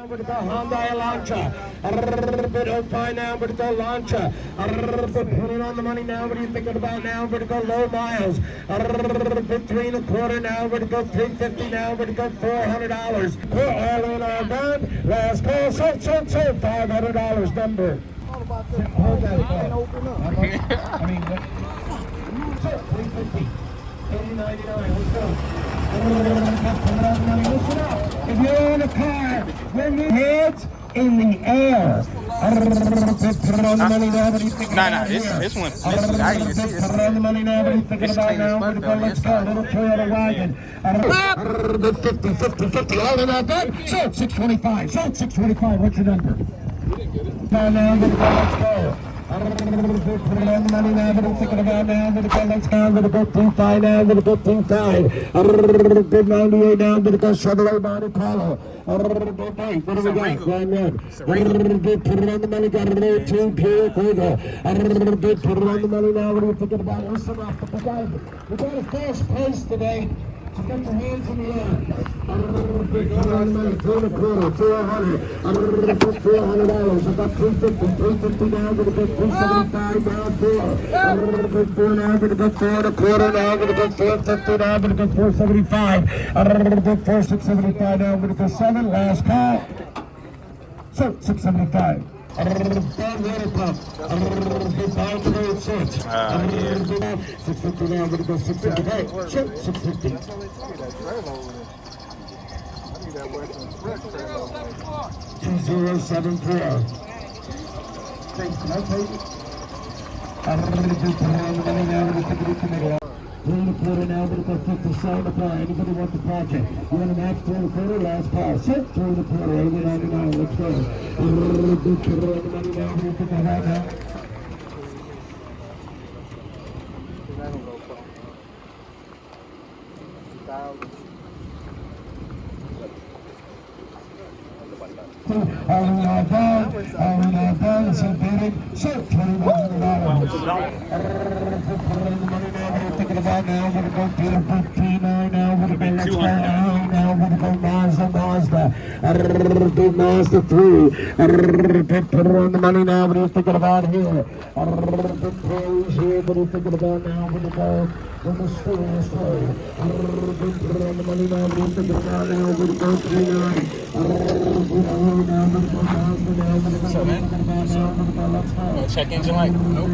With the Hyundai Elantra, a little bit Opie now, but go Elantra, a little bit put it on the money now. What are you thinking about now? But go low miles, a little bit 3.25 now, but go 350 now, but go $400. We're all in our done. Last call, so $500 number. Hold that thought. I mean, what? 350. 80.99. Let's go. Listen up. If you're in a car, when your heads in the air. Nah, this one. I didn't even see this. Put on the money now. What are you thinking about now? Let's go. Little Toyota wagon. 50. All in our bed. Sold 625. Sold 625. What's your number? Now, let's go. Put it on the money now, what are you thinking about now? Let's go, go 2.5 now, go 2.5. Big 98 now, go Chevrolet Monte Carlo. What do we got? Grand Red. Put it on the money, got a little 2 Pure Cougar. Put it on the money now, what are you thinking about? Listen up, we got a fast pace today. So get your hands in the air. Put it on the money, 3.25, 400. $400. I got 350 now, I'm gonna get 375 now, 4. I'm gonna get 4 now, I'm gonna get 4.25 now, I'm gonna get 450 now, I'm gonna get 475. I'm gonna get 4,675 now, I'm gonna get 7. Last call. So 675. I'm gonna get water pump. I'm gonna get 5.6. I'm gonna get 650 now, I'm gonna go 675. So 650. 2074. Thanks, can I take it? I'm going to do $10 money now, I'm going to take it committee. We're in the quarter now, we're going to go 50 sell the car. Anybody want the project? You want to match 3.25? Last call. Sit 3.25, 80.99. Let's go. We're going to do $10 money now, we're going to put that out now. All in our bag, so big, so $2,100. Put the money now, what are you thinking about now? We're going to go T9 now, we're going to go now, we're going to go Mazda. Big Mazda 3. Put it on the money now, what are you thinking about here? Big Praise here, what are you thinking about now? We're going to go from the store this way. Put it on the money now, what are you thinking about now? We're going to go T9. Check engine light. Nope.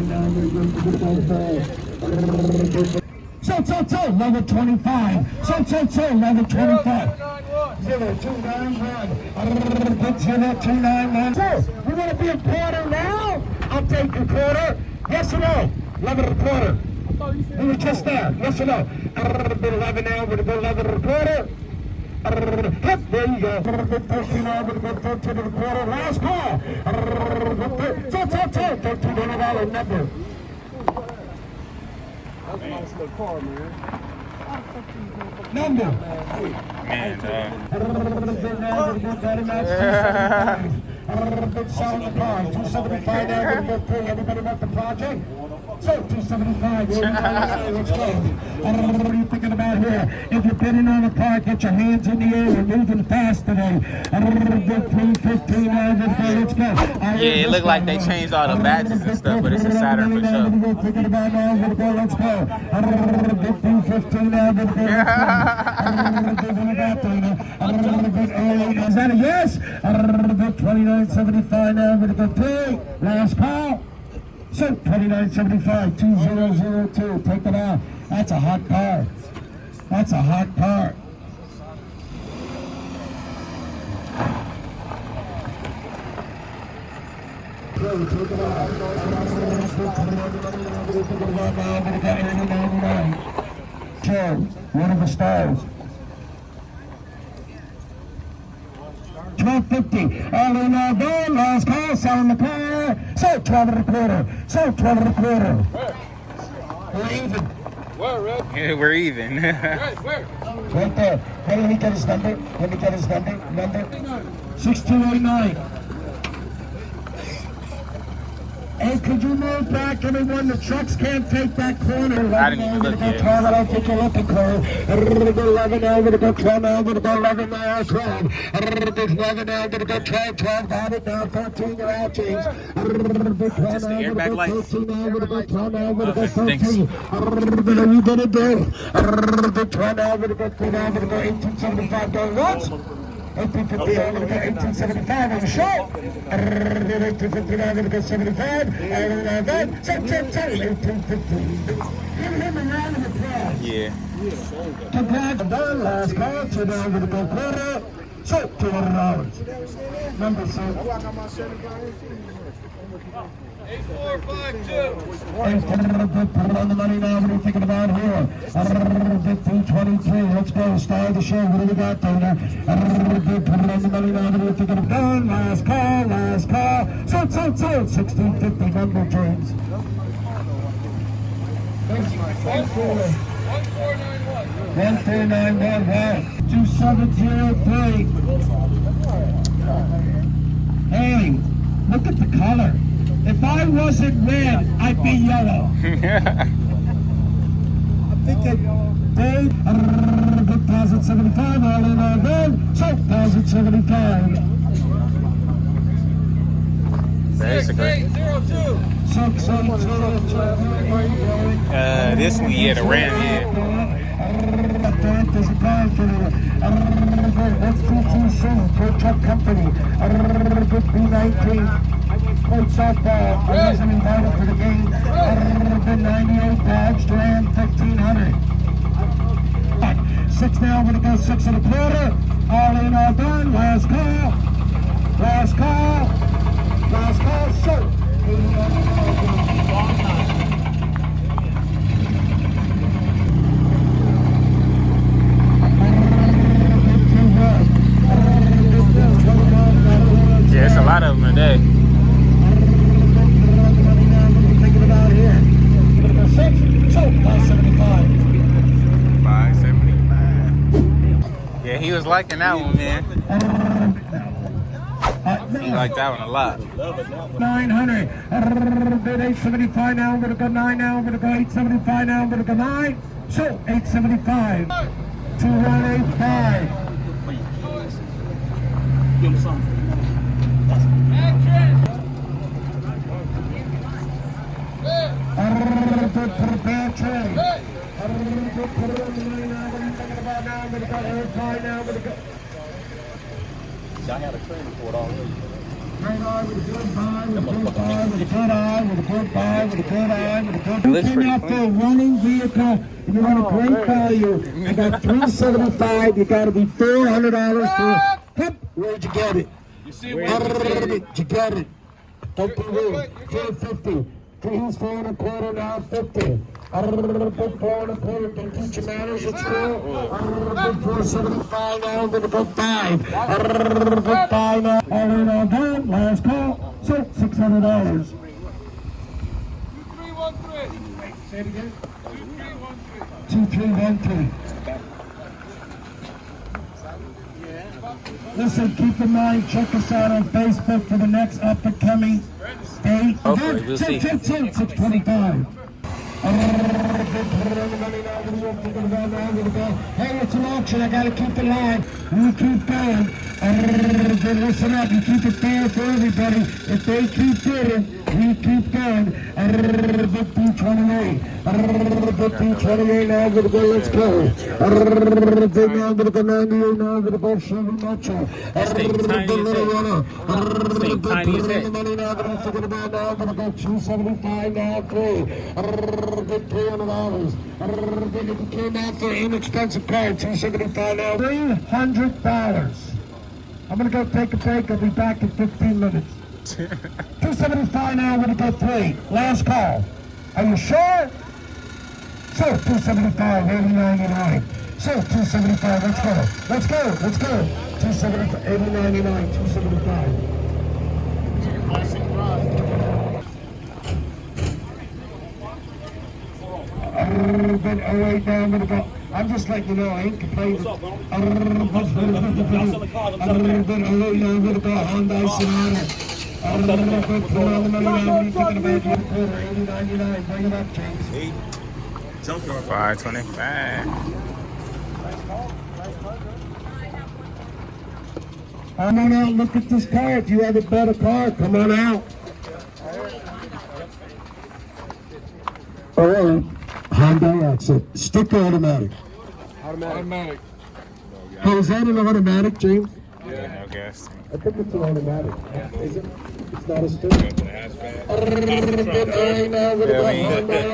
So, level 25. So, level 25. 0291. So, you want to be a quarter now? I'll take your quarter. Yes or no? Level a quarter. You were just there. Yes or no? 11 now. We're going to go level a quarter. There you go. 13 now, we're going to go 13.25. Last call. $13 number. That's a nice little car, man. Number. Man, Selling the car. 275 now, we're going to pay. Everybody want the project? So 275. Let's go. What are you thinking about here? If you're bidding on a car, get your hands in the air. We're moving fast today. 315 now. Let's go. yeah, it looked like they changed all the badges and stuff, but it's a Saturn for sure. Thinking about now. Let's go. 315 now. Is that a yes? 29.75 now. We're going to pay. Last call. So 29.75, 2002. Take it out. That's a hot car. That's a hot car. Take it out. Joe, one of the stars. 12.50. All in all done. Last call. Selling the car. So 12.25. So 12.25. We're even. Where, Red? Yeah, we're even. Where? Right there. Hey, let me get his number. Number 6289. Hey, could you move back, everyone? The trucks can't take that corner. I didn't even look yet. 12, I'll take a look at Corey. 11 now, we're going to go 12 now, we're going to go 11 now, 12. 11 now, we're going to go 12, 12, got it now, 14, you're out, James. 12 the now, we're airbag going to go 13 now, we're going to go 12 now, we're going to go Okay, 13. What are you going to do? 12 now, we're going to go 3 now, we're going to go 1875, going once. 1850, I'm going to go 1875 on the short. 1859, I'm going to go 75. And then, 1850. Give him a round of applause. Yeah. Copart done, last call, so now I'm going to go quarter. So, $200. Number 6. 8452. Put it on the money now. What are you thinking about here? 1523. Let's go. Start the show. What do we got there? Put it on the money now. What are you thinking about? Done. Last call. Last call. Sold. 1650. Number, James. 1491. 2703. Hey, look at the color. If I wasn't red, I'd be yellow. I think it paid 1,075 all in on then, so 1,075. Basically. 682. This one, yeah, the Ram, yeah. There's a car for you. That's 227 for a truck company. B19. Played softball. I wasn't invited to the game. 98 Dodge Ram 1500. 6 now, we're going to go 6 1/4. All in, all done. Last call. Last call. Last call. So. Yeah, it's a lot of them today. Yeah, he was liking that one, man. He liked that one a lot. 900. 875 now. I'm going to go 9 now. I'm going to go 875 now. I'm going to go 9. So 875. 2185. Give him something. I had a training for it already. Looking after a running vehicle, you want a great value. You got $375. You got to be $400 for. Hip. Where'd you get it? You see Did you get it? Don't be rude. 350. He's 4 1/4 now. 50. 4 1/4. Don't teach your manners at school. 475 now. I'm gonna go 5. 5 now. All in, all done. Last call. So $600. 2313. Say it again. 2313. 2313. Listen, keep in mind, check us out on Facebook for the next up-and-coming date. Hopefully, we'll see. 625. Hey, it's an auction. I gotta keep the line. We keep going. Listen up. You keep it fair for everybody. If they keep bidding, we keep going. 1528. 1528. Now I'm gonna go. Let's go. Now I'm gonna go 98. Now I'm gonna go Chevy Metro. Thing tiny as heck. Now I'm gonna go 275 now. 3. $300. If you came out for an inexpensive car, 275 now. $300. I'm gonna go take a break. I'll be back in 15 minutes. 275 now. I'm gonna go 3. Last call. Are you sure? So 275, 80.99. So 275. Let's go. Let's go. Let's go. 275, 80.99. 275. Classic drive. Right now I'm gonna go. I'm just letting you know I ain't complaining. I'm gonna go Hyundai Sonata. On the money now, you're taking about one quarter, 80.99. Bring it up, James. 525. Come on out, look at this car. If you have a better car, come on out. Or Honda Accent, stick automatic. Automatic. Oh, is that an automatic, James? No gas. I think it's an automatic. Is it? It's not a stick. Honda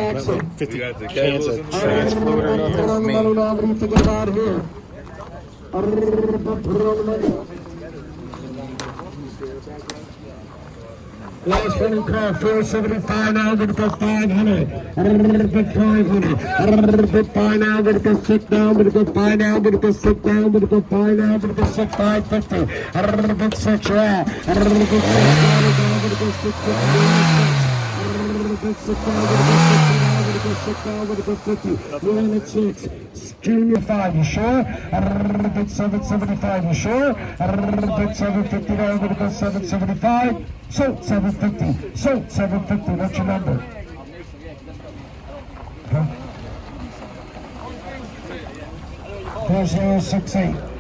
Accent. 50 cans of Trans fluid or nothing? Put on the money now, what do you think about here? Put on the money. Last running car, 475 now, going to go 500. A little bit 500. A little bit 5 now, going to go 6 down, going to go 5 now, going to go 6 down, going to go 5 now, going to go 6, 550. A little bit 6 out. A little bit 6 down, going to go 6 down, a little bit 6 down, going to go 6 down, going to go 6 down, going to go 50. 1 at 6. Junior 5, you sure? A little bit 775, you sure? A little bit 750 now, going to go 775. So 750. So 750. What's your number? Huh? 4068.